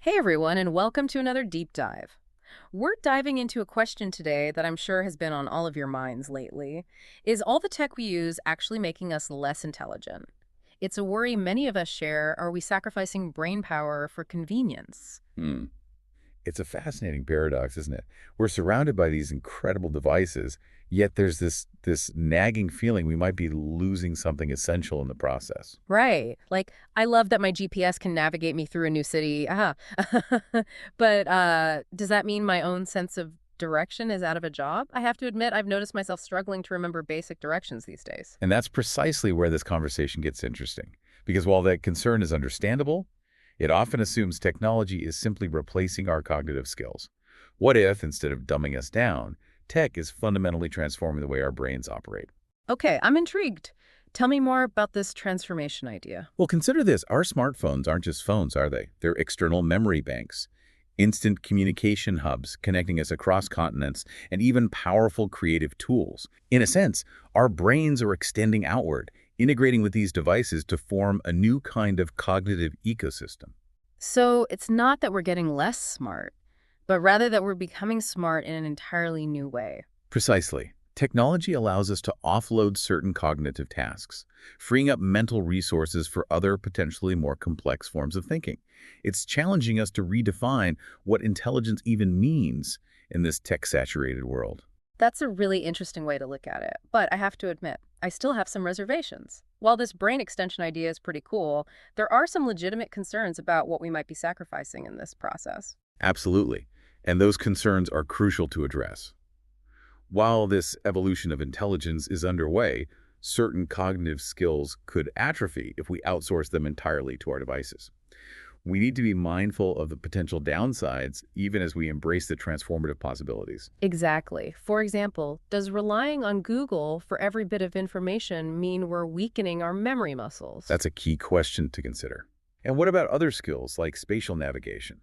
Hey everyone, and welcome to another deep dive. We're diving into a question today that I'm sure has been on all of your minds lately. Is all the tech we use actually making us less intelligent? It's a worry many of us share. Are we sacrificing brain power for convenience? Hmm. It's a fascinating paradox, isn't it? We're surrounded by these incredible devices, yet there's this nagging feeling we might be losing something essential in the process. Right. Like, I love that my GPS can navigate me through a new city. Aha. But does that mean my own sense of direction is out of a job? I have to admit, I've noticed myself struggling to remember basic directions these days. And that's precisely where this conversation gets interesting. Because while that concern is understandable, it often assumes technology is simply replacing our cognitive skills. What if, instead of dumbing us down, tech is fundamentally transforming the way our brains operate? Okay, I'm intrigued. Tell me more about this transformation idea. Well, consider this. Our smartphones aren't just phones, are they? They're external memory banks, instant communication hubs connecting us across continents, and even powerful creative tools. In a sense, our brains are extending outward, integrating with these devices to form a new kind of cognitive ecosystem. So it's not that we're getting less smart, but rather that we're becoming smart in an entirely new way. Precisely. Technology allows us to offload certain cognitive tasks, freeing up mental resources for other potentially more complex forms of thinking. It's challenging us to redefine what intelligence even means in this tech-saturated world. That's a really interesting way to look at it. But I have to admit, I still have some reservations. While this brain extension idea is pretty cool, there are some legitimate concerns about what we might be sacrificing in this process. Absolutely. And those concerns are crucial to address. While this evolution of intelligence is underway, certain cognitive skills could atrophy if we outsource them entirely to our devices. We need to be mindful of the potential downsides even as we embrace the transformative possibilities. Exactly. For example, does relying on Google for every bit of information mean we're weakening our memory muscles? That's a key question to consider. And what about other skills like spatial navigation?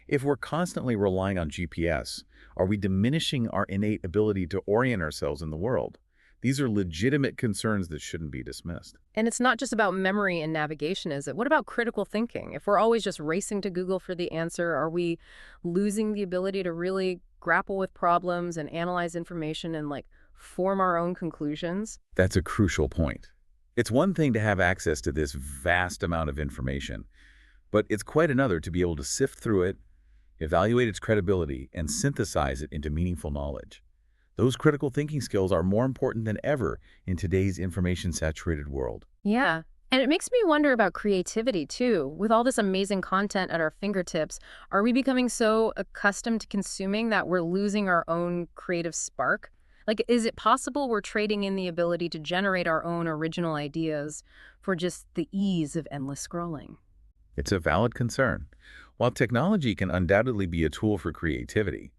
If we're constantly relying on GPS, are we diminishing our innate ability to orient ourselves in the world? These are legitimate concerns that shouldn't be dismissed. And it's not just about memory and navigation, is it? What about critical thinking? If we're always just racing to Google for the answer, are we losing the ability to really grapple with problems and analyze information and form our own conclusions? That's a crucial point. It's one thing to have access to this vast amount of information, but it's quite another to be able to sift through it, evaluate its credibility, and synthesize it into meaningful knowledge. Those critical thinking skills are more important than ever in today's information-saturated world. Yeah. And it makes me wonder about creativity too. With all this amazing content at our fingertips, are we becoming so accustomed to consuming that we're losing our own creative spark? Like, is it possible we're trading in the ability to generate our own original ideas for just the ease of endless scrolling? It's a valid concern. While technology can undoubtedly be a tool for creativity,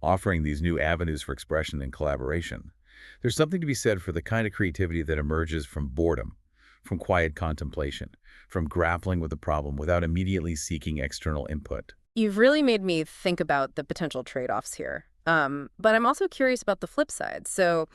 offering these new avenues for expression and collaboration, there's something to be said for the kind of creativity that emerges from boredom, from quiet contemplation, from grappling with a problem without immediately seeking external input. You've really made me think about the potential trade-offs here. But I'm also curious about the flip side. So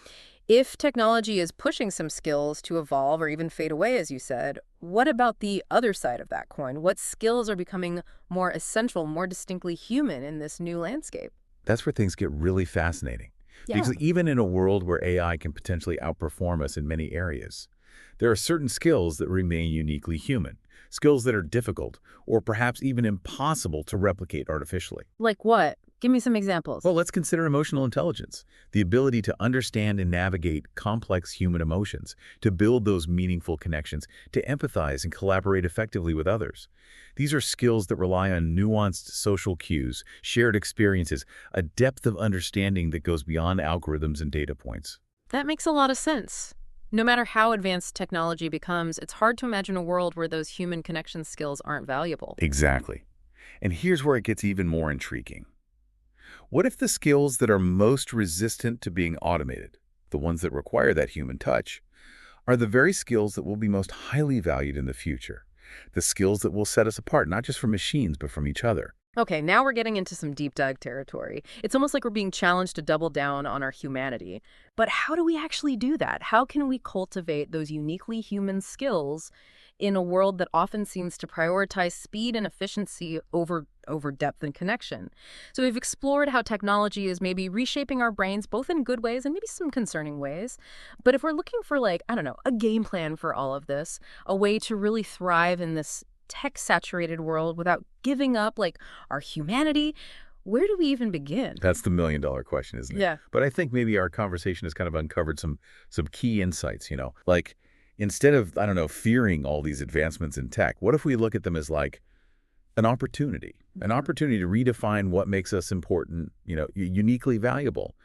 if technology is pushing some skills to evolve or even fade away, as you said, what about the other side of that coin? What skills are becoming more essential, more distinctly human in this new landscape? That's where things get really fascinating. Yeah. Because even in a world where AI can potentially outperform us in many areas, there are certain skills that remain uniquely human, skills that are difficult or perhaps even impossible to replicate artificially. Like what? Give me some examples. Well, let's consider emotional intelligence, the ability to understand and navigate complex human emotions, to build those meaningful connections, to empathize and collaborate effectively with others. These are skills that rely on nuanced social cues, shared experiences, a depth of understanding that goes beyond algorithms and data points. That makes a lot of sense. No matter how advanced technology becomes, it's hard to imagine a world where those human connection skills aren't valuable. Exactly. And here's where it gets even more intriguing. What if the skills that are most resistant to being automated, the ones that require that human touch, are the very skills that will be most highly valued in the future? The skills that will set us apart, not just from machines, but from each other. Okay, now we're getting into some deep dive territory. It's almost like we're being challenged to double down on our humanity. But how do we actually do that? How can we cultivate those uniquely human skills in a world that often seems to prioritize speed and efficiency over depth and connection. So we've explored how technology is maybe reshaping our brains both in good ways and maybe some concerning ways. But if we're looking for like, I don't know, a game plan for all of this, a way to really thrive in this tech-saturated world without giving up like our humanity, where do we even begin? That's the million-dollar question, isn't it? Yeah. But I think maybe our conversation has kind of uncovered some key insights, Like, instead of, I don't know, fearing all these advancements in tech, what if we look at them as like an opportunity to redefine what makes us important, uniquely valuable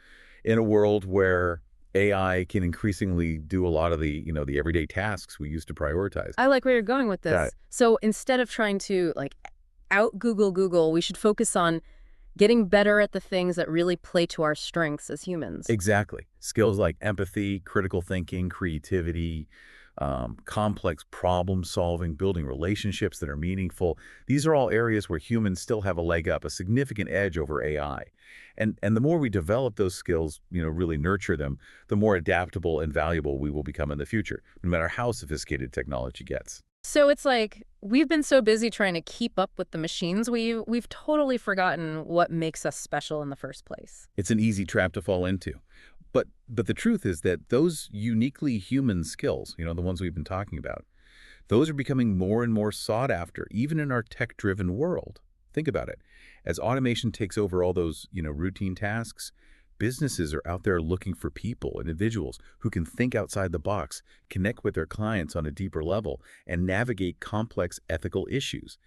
in a world where AI can increasingly do a lot of the everyday tasks we used to prioritize. I like where you're going with Yeah, this. So instead of trying to like out Google, we should focus on getting better at the things that really play to our strengths as humans. exactly. Skills like empathy, critical thinking, creativity, complex problem solving, building relationships that are meaningful. These are all areas where humans still have a leg up, a significant edge over AI. And the more we develop those skills, really nurture them, the more adaptable and valuable we will become in the future, no matter how sophisticated technology gets. So it's like we've been so busy trying to keep up with the machines, we've totally forgotten what makes us special in the first place. It's an easy trap to fall into. But the truth is that those uniquely human skills, the ones we've been talking about, those are becoming more and more sought after, even in our tech-driven world. Think about it. As automation takes over all those, routine tasks, businesses are out there looking for people, individuals who can think outside the box, connect with their clients on a deeper level, and navigate complex ethical issues.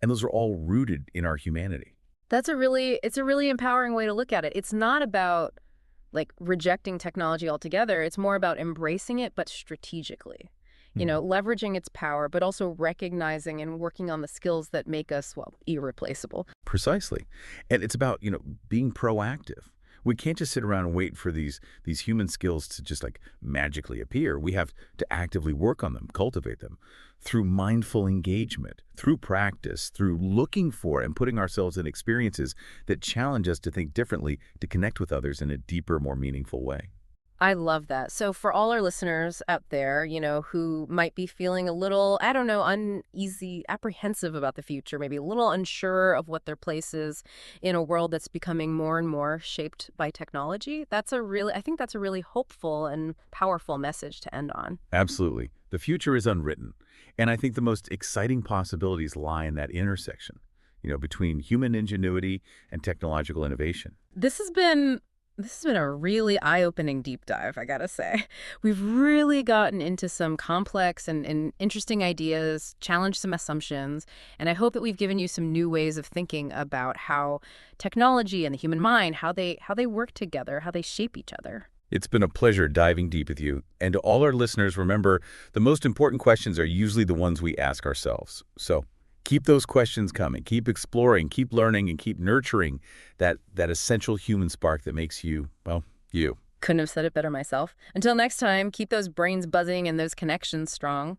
And those are all rooted in our humanity. It's a really empowering way to look at it. It's not about like rejecting technology altogether. It's more about embracing it, but strategically. Leveraging its power, but also recognizing and working on the skills that make us, well, irreplaceable. Precisely. And it's about, being proactive. We can't just sit around and wait for these human skills to just like magically appear. We have to actively work on them, cultivate them through mindful engagement, through practice, through looking for and putting ourselves in experiences that challenge us to think differently, to connect with others in a deeper, more meaningful way. I love that. So for all our listeners out there, who might be feeling a little, I don't know, uneasy, apprehensive about the future, maybe a little unsure of what their place is in a world that's becoming more and more shaped by technology, I think that's a really hopeful and powerful message to end on. Absolutely. The future is unwritten. And I think the most exciting possibilities lie in that intersection, between human ingenuity and technological innovation. This has been a really eye-opening deep dive, I gotta say. We've really gotten into some complex and interesting ideas, challenged some assumptions, and I hope that we've given you some new ways of thinking about how technology and the human mind, how they work together, how they shape each other. It's been a pleasure diving deep with you. And to all our listeners, remember, the most important questions are usually the ones we ask ourselves. So keep those questions coming. Keep exploring, keep learning, and keep nurturing that essential human spark that makes you, well, you. Couldn't have said it better myself. Until next time, keep those brains buzzing and those connections strong.